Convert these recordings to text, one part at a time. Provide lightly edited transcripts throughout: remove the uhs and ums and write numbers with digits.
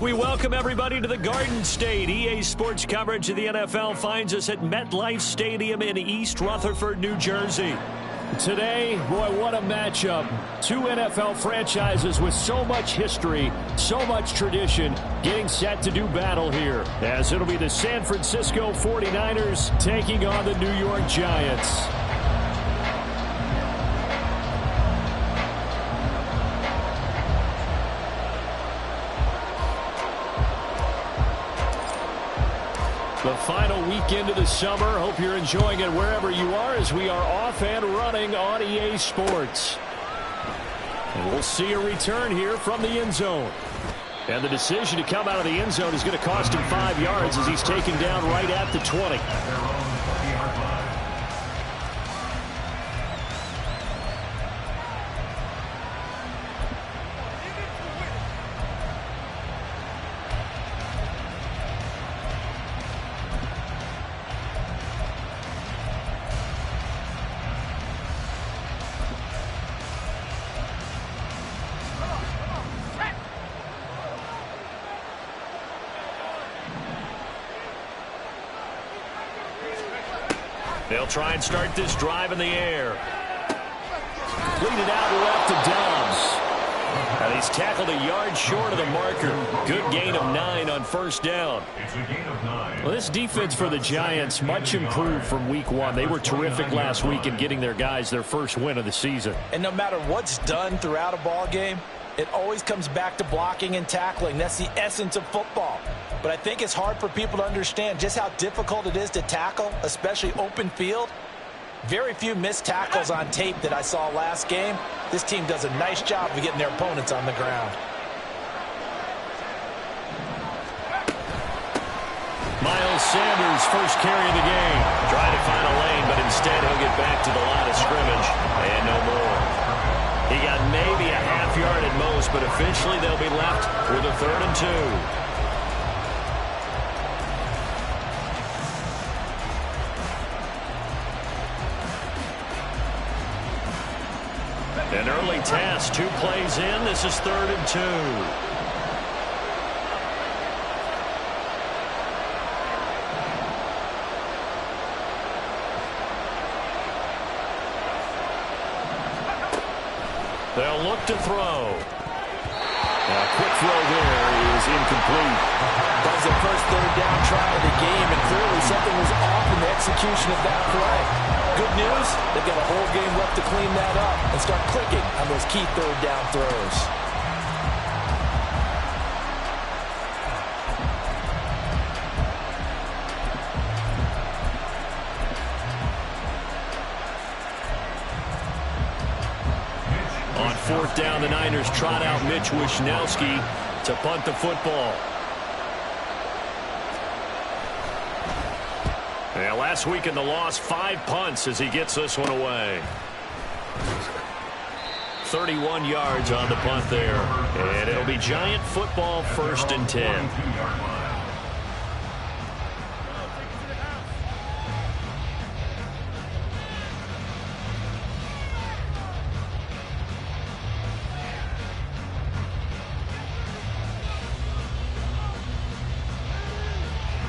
We welcome everybody to the Garden State. EA Sports coverage of the NFL finds us at MetLife Stadium in East Rutherford, New Jersey. Today, boy, what a matchup. Two NFL franchises with so much history, so much tradition, getting set to do battle here, as it'll be the San Francisco 49ers taking on the New York Giants. The final weekend of the summer. Hope you're enjoying it wherever you are as we are off and running on EA Sports. And we'll see a return here from the end zone. And the decision to come out of the end zone is going to cost him 5 yards as he's taken down right at the 20. They'll try and start this drive in the air. Lead it out left to Dobbs. And he's tackled a yard short of the marker. Good gain of 9 on first down. Well, this defense for the Giants much improved from week 1. They were terrific last week in getting their guys their first win of the season. And no matter what's done throughout a ball game, it always comes back to blocking and tackling. That's the essence of football. But I think it's hard for people to understand just how difficult it is to tackle, especially open field. Very few missed tackles on tape that I saw last game. This team does a nice job of getting their opponents on the ground. Miles Sanders, first carry of the game. Trying to find a lane, but instead he'll get back to the line of scrimmage. And no more. He got maybe a half yard at most, but eventually they'll be left with a 3rd and 2. An early task, 2 plays in. This is 3rd and 2. They'll look to throw. A quick throw there is incomplete. That was the first 3rd down try of the game, and clearly something was off in the execution of that play. Good news, they've got a whole game left to clean that up and start clicking on those key 3rd down throws. On 4th down, the Niners trot out Mitch Wishnowsky to punt the football. Yeah, last week in the loss, 5 punts as he gets this one away. 31 yards on the punt there. And it'll be Giant football, 1st and 10.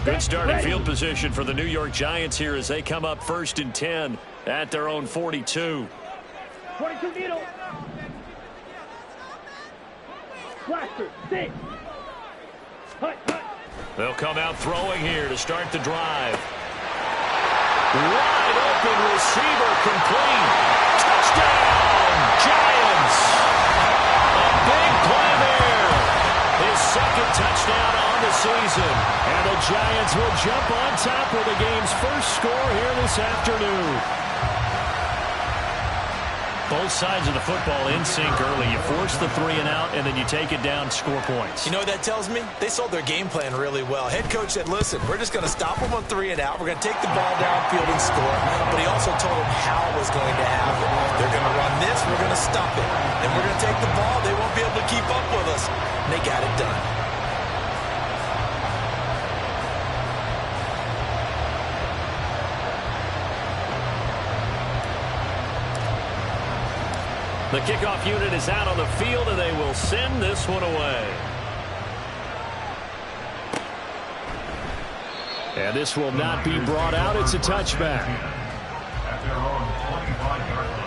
Good starting field position for the New York Giants here as they come up 1st and 10 at their own 42. 42 needle. Blaster, 6. Hut. They'll come out throwing here to start the drive. Wide open receiver complete. Touchdown, Giants. A big play there. His 2nd touchdown on the season. And the Giants will jump on top with the game's first score here this afternoon. Both sides of the football in sync early. You force the 3 and out, and then you take it down, score points. You know what that tells me? They sold their game plan really well. Head coach said, listen, we're just going to stop them on 3 and out. We're going to take the ball downfield and score. But he also told them how it was going to happen. They're going to run this. We're going to stop it. And we're going to take the ball. They won't be able to keep up with us. And they got it done. The kickoff unit is out on the field, and they will send this one away. And this will not be brought out. It's a touchback. At their own 25-yard line.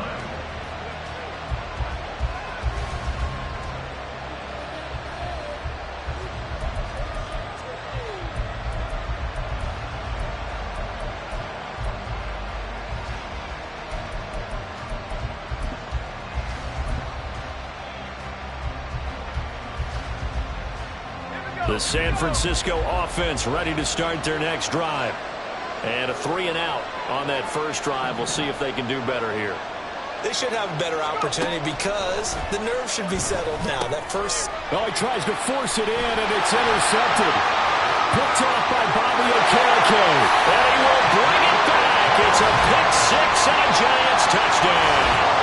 The San Francisco offense ready to start their next drive. And a 3-and-out on that first drive. We'll see if they can do better here. They should have a better opportunity because the nerves should be settled now. That first... Oh, he tries to force it in, and it's intercepted. Picked off by Bobby Okereke. And he will bring it back. It's a pick six and a Giants touchdown.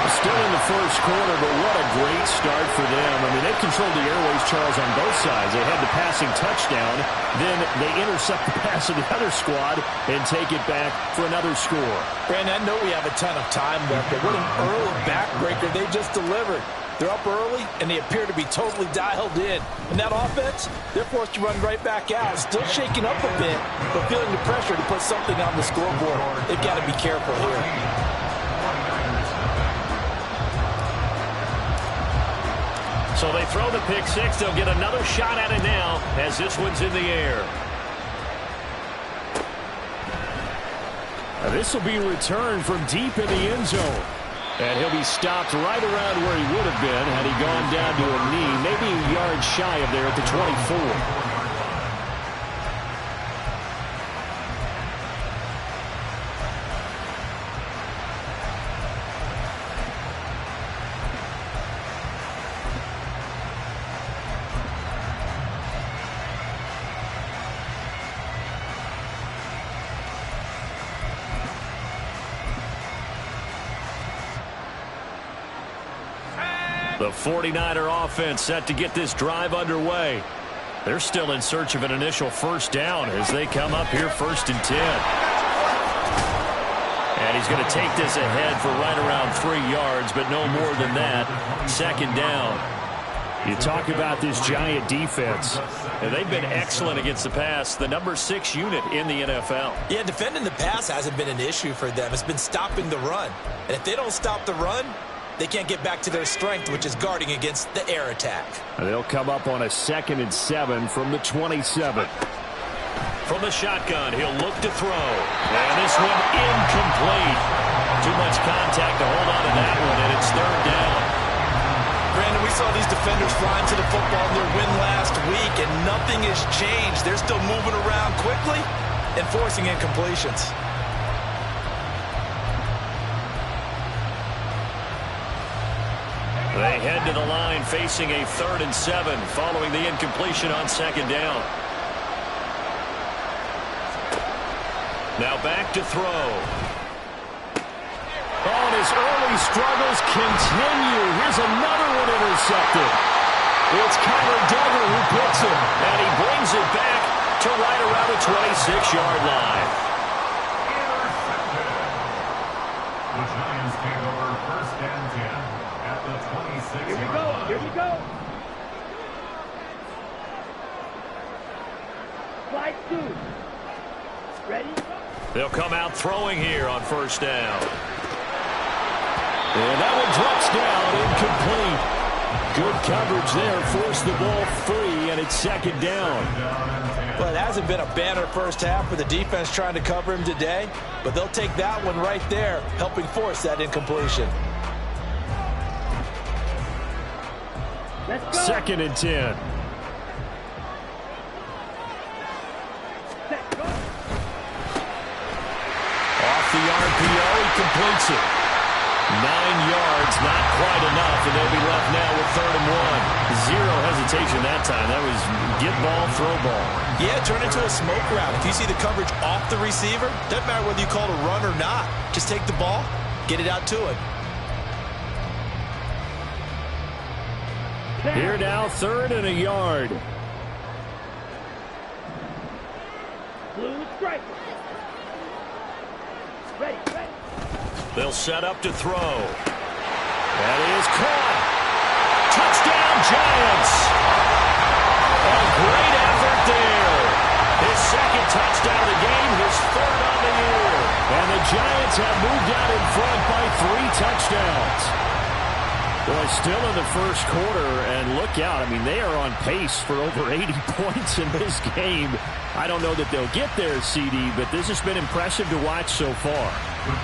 Still in the first quarter, but what a great start for them. I mean, they controlled the airways, Charles, on both sides. They had the passing touchdown. Then they intercept the pass of the other squad and take it back for another score. Brandon, I know we have a ton of time left, but what an early backbreaker they just delivered. They're up early, and they appear to be totally dialed in. And that offense, they're forced to run right back out. Still shaking up a bit, but feeling the pressure to put something on the scoreboard. They've got to be careful here. So they throw the pick six. They'll get another shot at it now as this one's in the air. Now this will be returned from deep in the end zone. And he'll be stopped right around where he would have been had he gone down to a knee, maybe a yard shy of there at the 24. The 49er offense set to get this drive underway. They're still in search of an initial first down as they come up here 1st and 10. And he's going to take this ahead for right around 3 yards, but no more than that. 2nd down. You talk about this Giant defense. And they've been excellent against the pass, the number 6 unit in the NFL. Yeah, defending the pass hasn't been an issue for them. It's been stopping the run. And if they don't stop the run, they can't get back to their strength, which is guarding against the air attack. They'll come up on a 2nd and 7 from the 27. From the shotgun, he'll look to throw. And this one incomplete. Too much contact to hold on to that one, and it's 3rd down. Brandon, we saw these defenders flying to the football in their win last week, and nothing has changed. They're still moving around quickly and forcing incompletions. They head to the line facing a 3rd and 7 following the incompletion on 2nd down. Now back to throw. Oh, and his early struggles continue. Here's another one intercepted. It's Kyler Duggar who picks it, and he brings it back to right around the 26-yard line. The Giants take over 1st and 10. At the 26-yard line. Here we go. Slide 2. Ready? They'll come out throwing here on 1st down. And that one drops down, incomplete. Good coverage there, forced the ball free, and it's 2nd down. Well, it hasn't been a banner first half for the defense trying to cover him today, but they'll take that one right there, helping force that incompletion. 2nd and 10. Off the RPO, he completes it. 9 yards, not quite enough, and they'll be left now with 3rd and 1. Zero hesitation that time. That was get ball, throw ball. Yeah, turn into a smoke route. If you see the coverage off the receiver, doesn't matter whether you call it a run or not. Just take the ball, get it out to him. Here now, 3rd and a yard. Blue striker. Ready. They'll set up to throw. That is caught. Touchdown, Giants. A great effort there. His 2nd touchdown of the game, his third on the year. And the Giants have moved out in front by 3 touchdowns. Boy, still in the first quarter, and look out. I mean, they are on pace for over 80 points in this game. I don't know that they'll get there, CD, but this has been impressive to watch so far.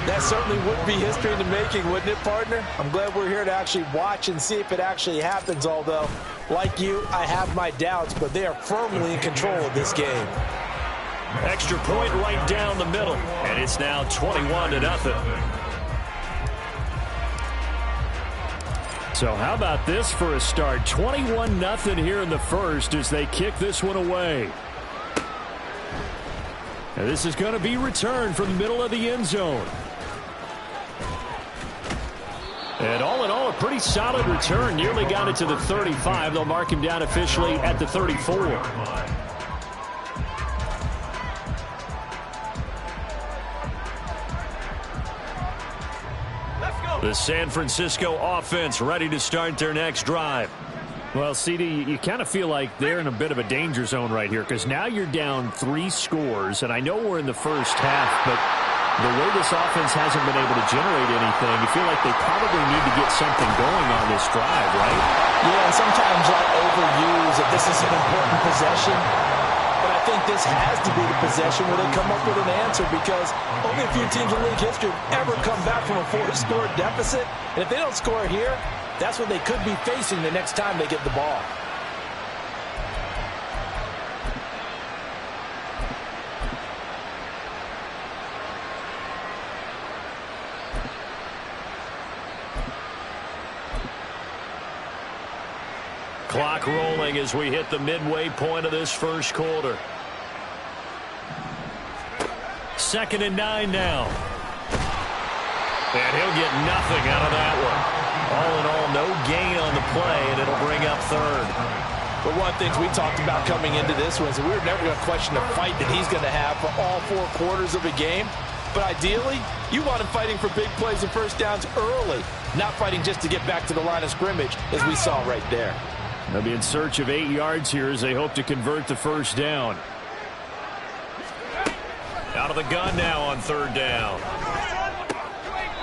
That certainly would be history in the making, wouldn't it, partner? I'm glad we're here to actually watch and see if it actually happens, although, like you, I have my doubts, but they are firmly in control of this game. Extra point right down the middle, and it's now 21-0. So how about this for a start? 21-0 here in the first as they kick this one away. And this is going to be returned from the middle of the end zone. And all in all, a pretty solid return. Nearly got it to the 35. They'll mark him down officially at the 34. The San Francisco offense ready to start their next drive. Well, CD, you kind of feel like they're in a bit of a danger zone right here because now you're down 3 scores, and I know we're in the first half, but the way this offense hasn't been able to generate anything, you feel like they probably need to get something going on this drive, right? Yeah, and sometimes I overuse that this is an important possession. But I think this has to be the possession where they come up with an answer because only a few teams in league history have ever come back from a 4-score deficit. And if they don't score here, that's what they could be facing the next time they get the ball. Clock rolling as we hit the midway point of this first quarter. 2nd and 9 now. And he'll get nothing out of that one. All in all, no gain on the play, and it'll bring up 3rd. But one of the things we talked about coming into this one is that we were never going to question the fight that he's going to have for all 4 quarters of a game. But ideally, you want him fighting for big plays and first downs early, not fighting just to get back to the line of scrimmage, as we saw right there. They'll be in search of 8 yards here as they hope to convert the first down. Out of the gun now on 3rd down.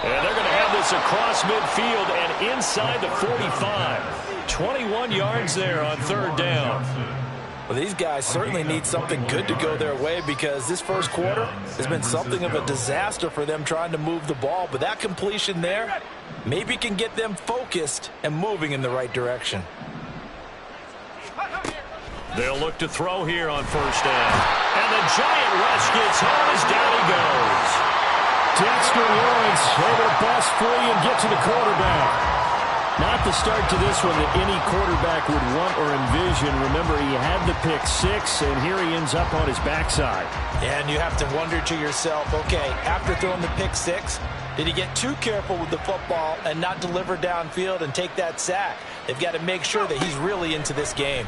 And they're going to have this across midfield and inside the 45. 21 yards there on 3rd down. Well, these guys certainly need something good to go their way because this first quarter has been something of a disaster for them trying to move the ball. But that completion there maybe can get them focused and moving in the right direction. They'll look to throw here on 1st down. And the giant rush gets home as down he goes. Dexter Lawrence able to bust free and get to the quarterback. Not the start to this one that any quarterback would want or envision. Remember, he had the pick 6, and here he ends up on his backside. And you have to wonder to yourself, okay, after throwing the pick 6, did he get too careful with the football and not deliver downfield and take that sack? They've got to make sure that he's really into this game.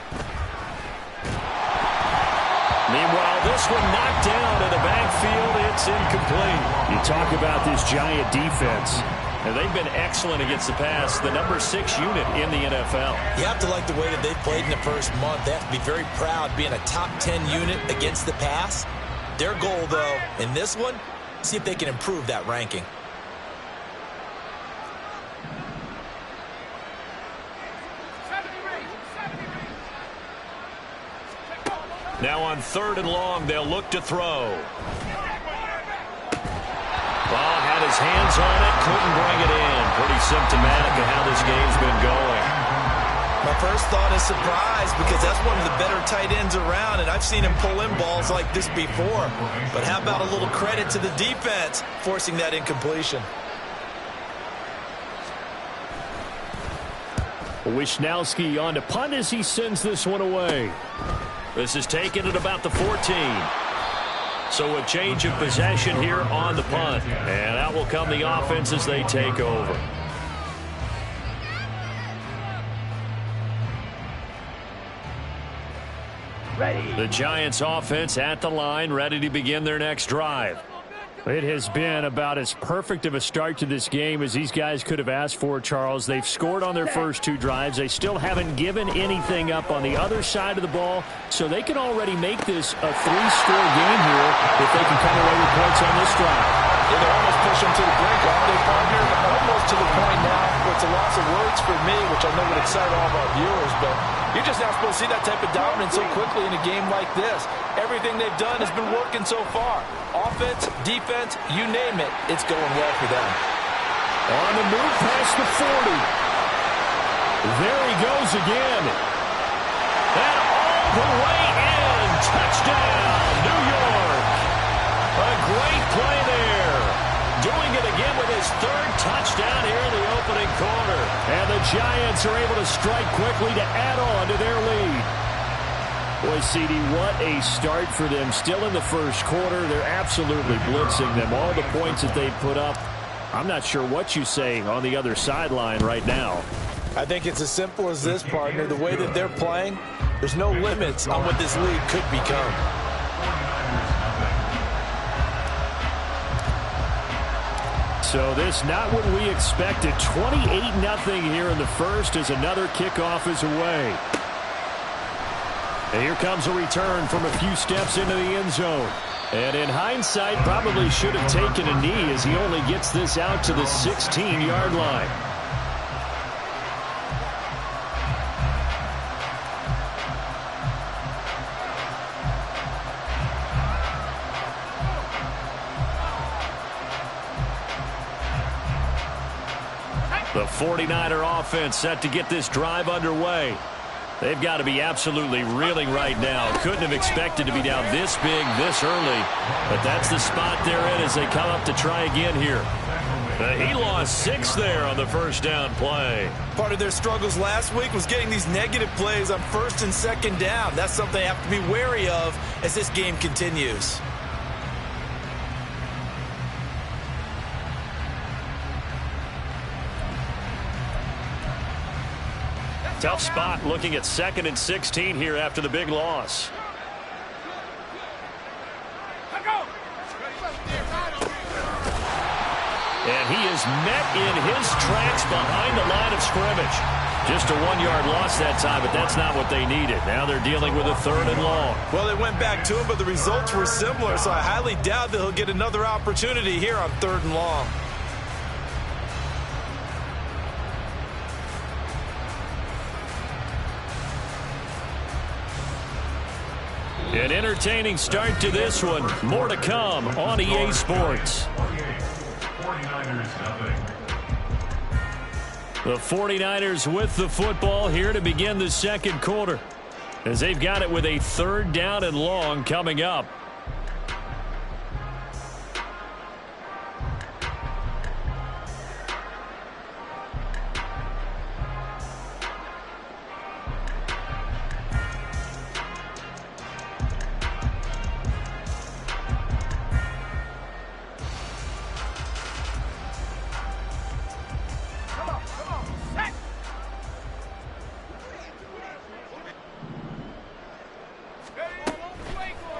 Meanwhile, this one knocked down in the backfield. It's incomplete. You talk about this giant defense. And they've been excellent against the pass, the number 6 unit in the NFL. You have to like the way that they've played in the first month. They have to be very proud being a top 10 unit against the pass. Their goal, though, in this one, see if they can improve that ranking. Now on 3rd and long, they'll look to throw. Ball had his hands on it, couldn't bring it in. Pretty symptomatic of how this game's been going. My first thought is surprise because that's one of the better tight ends around, and I've seen him pull in balls like this before. But how about a little credit to the defense forcing that incompletion? Wisnowski on to punt as he sends this one away. This is taken at about the 14. So a change of possession here on the punt. And out will come the offense as they take over. Ready. The Giants offense at the line, ready to begin their next drive. It has been about as perfect of a start to this game as these guys could have asked for, Charles. They've scored on their first 2 drives. They still haven't given anything up on the other side of the ball, so they can already make this a 3-score game here if they can come away with points on this drive. Yeah, they almost push them to the brink, aren't they, partner? Almost to the point now where it's a loss of words for me, which I know would excite all of our viewers, but you're just not supposed to see that type of dominance so quickly in a game like this. Everything they've done has been working so far. Offense, defense, you name it, it's going well for them. On the move past the 40. There he goes again. And all the way in. Touchdown, New York. A great play there. Doing it again with his 3rd touchdown here in the opening quarter. And the Giants are able to strike quickly to add on to their lead. Boy, CD, what a start for them. Still in the first quarter. They're absolutely blitzing them. All the points that they put up, I'm not sure what you say on the other sideline right now. I think it's as simple as this, partner. The way that they're playing, there's no limits on what this league could become. So this not what we expected. 28-0 here in the first as another kickoff is away. And here comes a return from a few steps into the end zone. And in hindsight, probably should have taken a knee as he only gets this out to the 16-yard line. The 49er offense set to get this drive underway. They've got to be absolutely reeling right now. Couldn't have expected to be down this big, this early. But that's the spot they're in as they come up to try again here. He lost 6 there on the first down play. Part of their struggles last week was getting these negative plays on 1st and 2nd down. That's something they have to be wary of as this game continues. Tough spot looking at 2nd and 16 here after the big loss. And he is met in his tracks behind the line of scrimmage. Just a 1-yard loss that time, but that's not what they needed. Now they're dealing with a 3rd and long. Well, they went back to him, but the results were similar, so I highly doubt that he'll get another opportunity here on 3rd and long. An entertaining start to this one. More to come on EA Sports. The 49ers with the football here to begin the second quarter, as they've got it with a 3rd down and long coming up.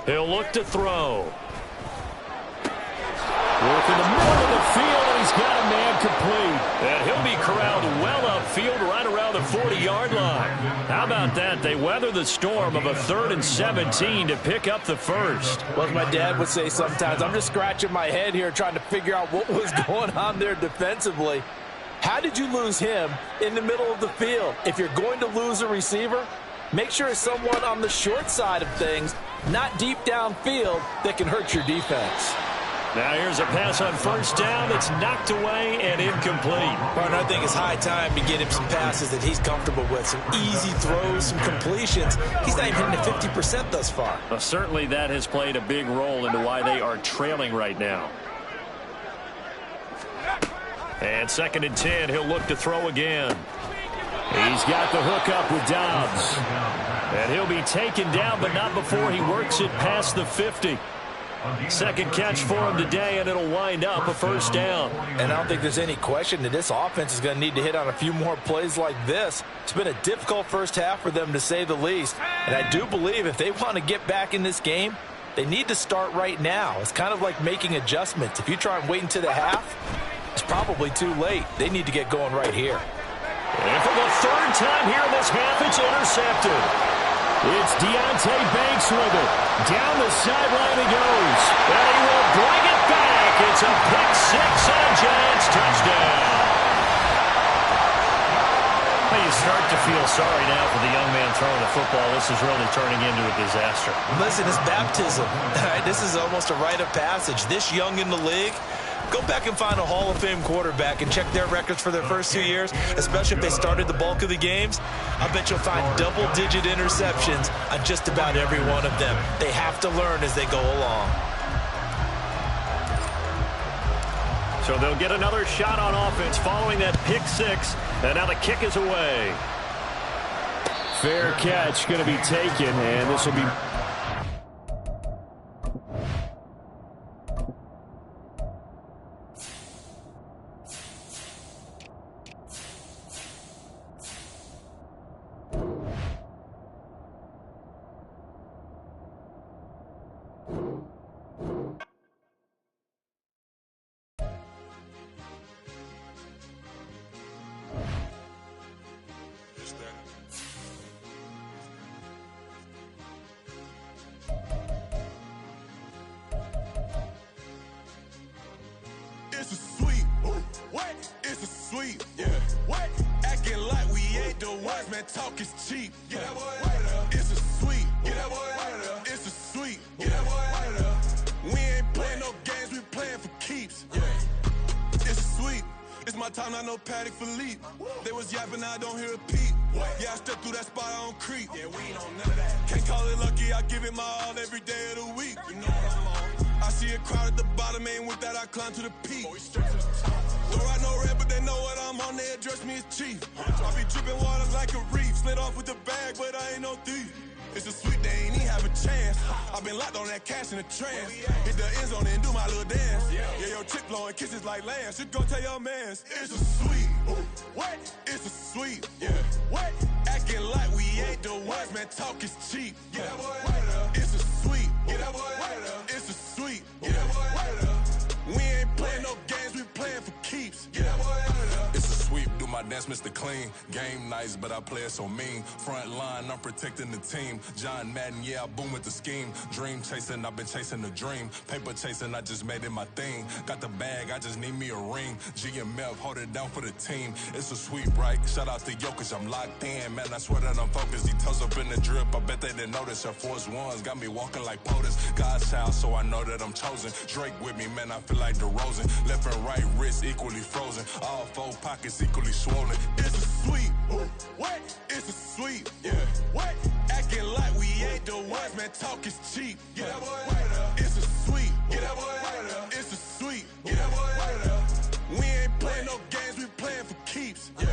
He'll look to throw. Work in the middle of the field, and he's got a man complete. And he'll be corralled well upfield right around the 40-yard line. How about that? They weather the storm of a 3rd and 17 to pick up the first. Well, as my dad would say sometimes, I'm just scratching my head here trying to figure out what was going on there defensively. How did you lose him in the middle of the field? If you're going to lose a receiver, make sure it's someone on the short side of things, not deep downfield, that can hurt your defense. Now here's a pass on 1st down that's knocked away and incomplete. Partner, I think it's high time to get him some passes that he's comfortable with, some easy throws, some completions. He's not even hitting the 50% thus far. Well, certainly that has played a big role into why they are trailing right now. And 2nd and 10, he'll look to throw again. He's got the hook up with Dobbs. And he'll be taken down, but not before he works it past the 50. Second catch for him today, and it'll wind up a 1st down. And I don't think there's any question that this offense is going to need to hit on a few more plays like this. It's been a difficult first half for them, to say the least. And I do believe if they want to get back in this game, They need to start right now. It's kind of like making adjustments. If you try and wait until the half, it's probably too late. They need to get going right here. And for the third time here in this half, it's intercepted. It's Deontay Banks with it. Down the sideline he goes. And he will bring it back. It's a pick six and a Giants touchdown. You start to feel sorry now for the young man throwing the football. This is really turning into a disaster. Listen, it's baptism. This is almost a rite of passage. This young in the league, go back and find a Hall of Fame quarterback and check their records for their first 2 years, especially if they started the bulk of the games. I bet you'll find double-digit interceptions on just about every one of them. They have to learn as they go along. So they'll get another shot on offense following that pick six. And now the kick is away. Fair catch going to be taken, and this will be... It's a sweep. What? It's a sweep. Yeah. What? Acting like we ain't the ones, man. Talk is cheap. Get that boy out of there. It's a sweep. Get that boy out of there. It's a sweep. Get that boy out of there. We ain't playing no games. We playing for keeps. Yeah. It's a sweep. It's my time, not no Patty Philippe. They was yapping, I don't hear a peep. Yeah, I step through that spot, I don't creep. Yeah, we ain't on none of that. Can't call it lucky, I give it my all every day of the week. You know what I'm on. I see a crowd at the bottom, and with that I climb to the peak. Don't write no red, but they know what I'm on, they address me as chief. I be dripping water like a reef, slid off with the bag, but I ain't no thief. It's a sweep, they ain't even have a chance. I've been locked on that cash in a trance. Hit the end zone and do my little dance. Yeah, your chick blowing kisses like Lance. You go tell your mans. It's a sweep. What? It's a sweep. Yeah. What? Acting like we ain't the ones, man. Talk is cheap. Get that boy out of there. It's a sweep. Get that boy out of there. It's a sweep. Get that boy out of there. We ain't playing no games, we playing for keeps. Get that boy out of there. It's a sweep, do my dance, Mr. Clean. Game nice, but I play it so mean. Front line, I'm protecting the team. John Madden, yeah, I boom with the scheme. Dream chasing, I've been chasing the dream. Paper chasing, I just made it my thing. Got the bag, I just need me a ring. GMF, hold it down for the team. It's a sweep, right? Shout out to Jokic, I'm locked in. Man, I swear that I'm focused. He toes up in the drip, I bet they didn't notice. Air Force Ones got me walking like POTUS. God's child, so I know that I'm chosen. Drake with me, man, I feel like DeRozan. Left and right wrist equally frozen. All four pockets equally swollen. It's a sweep. What? It's a sweep. Yeah. What? Acting like we ain't the ones, man. Talk is cheap. Get that boy out of there. It's a sweep. Get that boy out of there. It's a sweep. Get that boy out of there. We ain't playing no games, we playing for keeps. Yeah.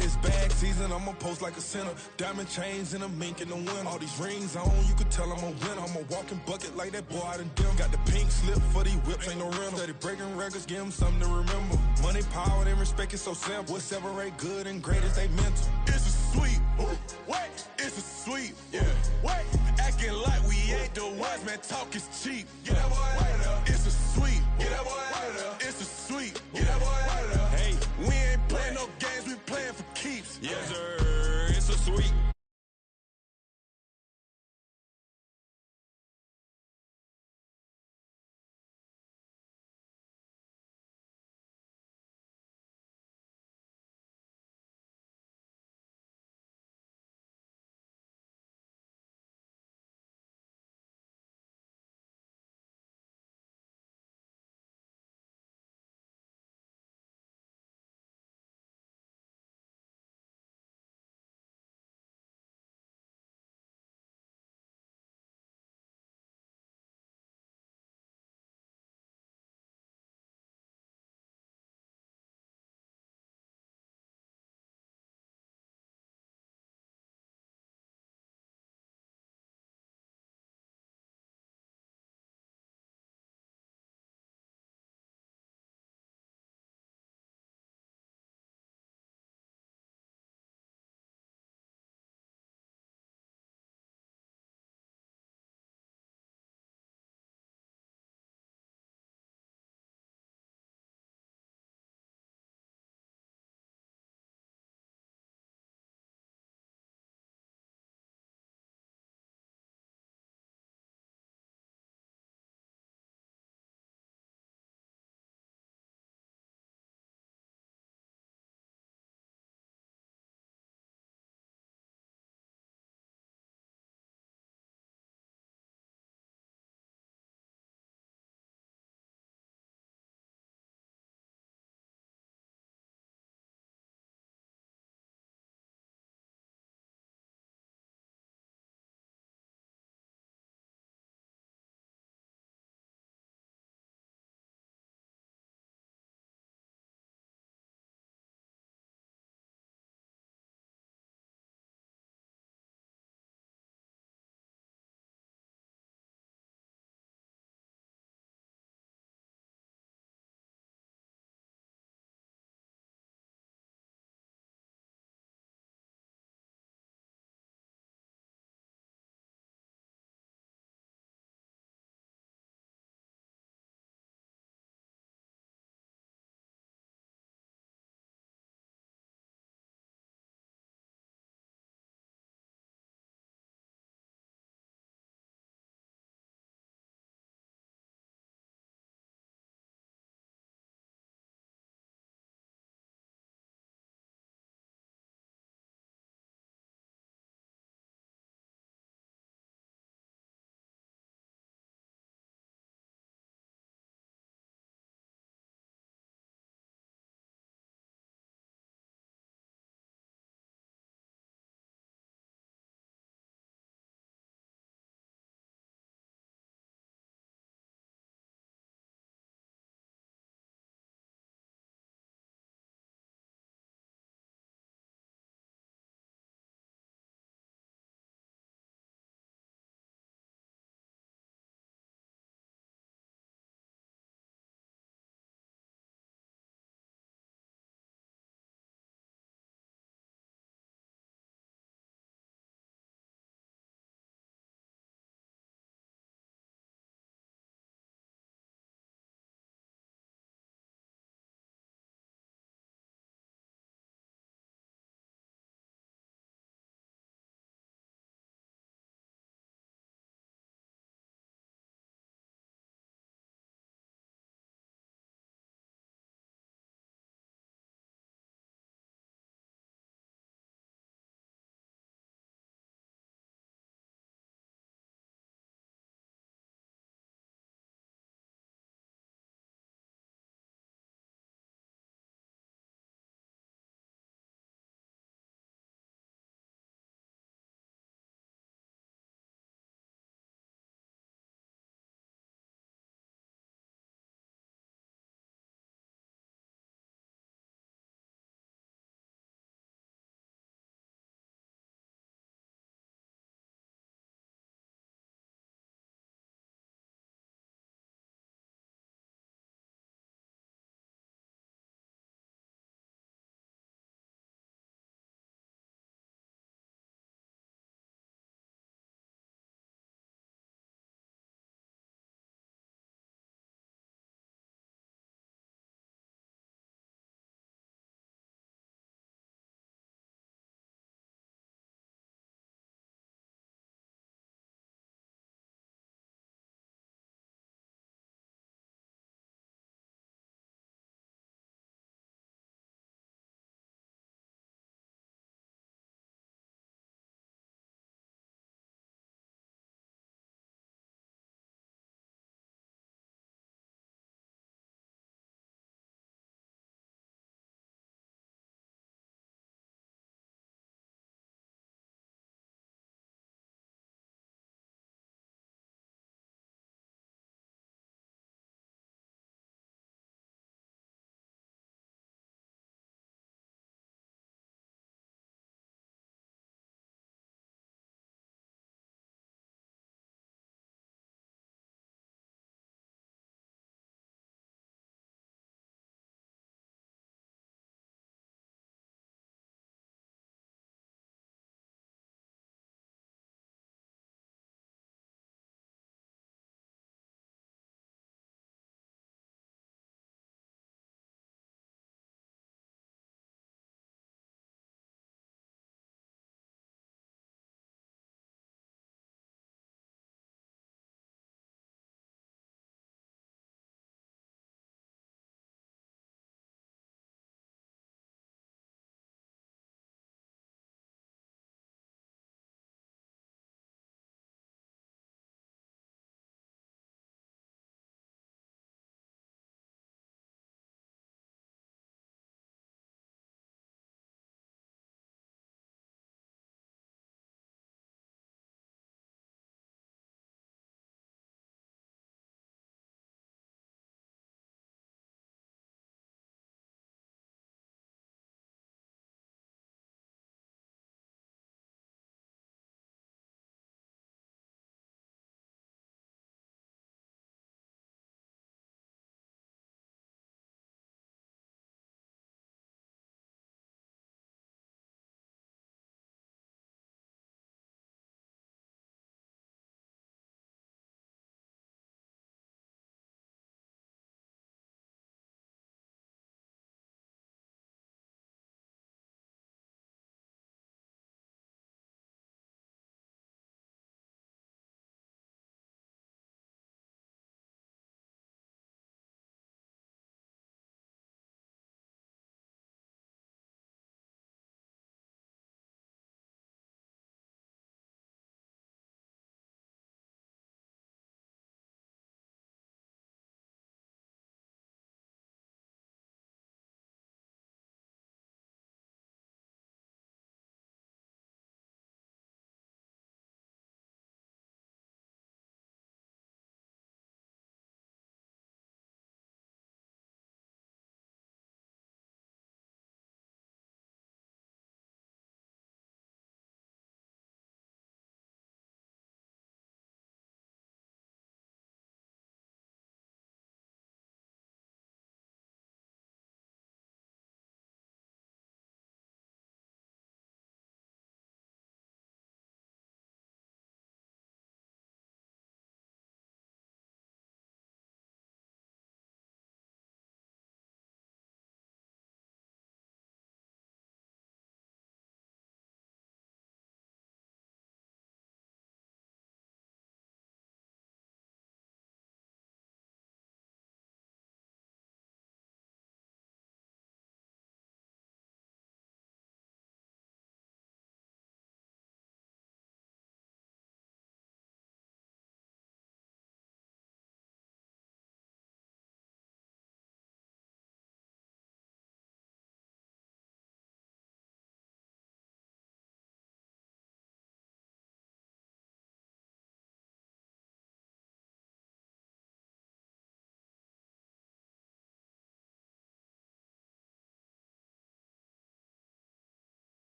It's bag season, I'ma post like a sinner. Diamond chains and a mink in the wind. All these rings on, you could tell I'm a winner. I'm a walking bucket like that boy out in dim. Got the pink slip for these whips, ain't no rental. Steady breaking records, give them something to remember. Money, power, and respect is so simple. What separate good and great is they mental. It's a sweep. What? It's a sweep. Yeah. What? Acting like we ain't the ones, man. Talk is cheap. Get that boy out of there. It's a sweep. Get that boy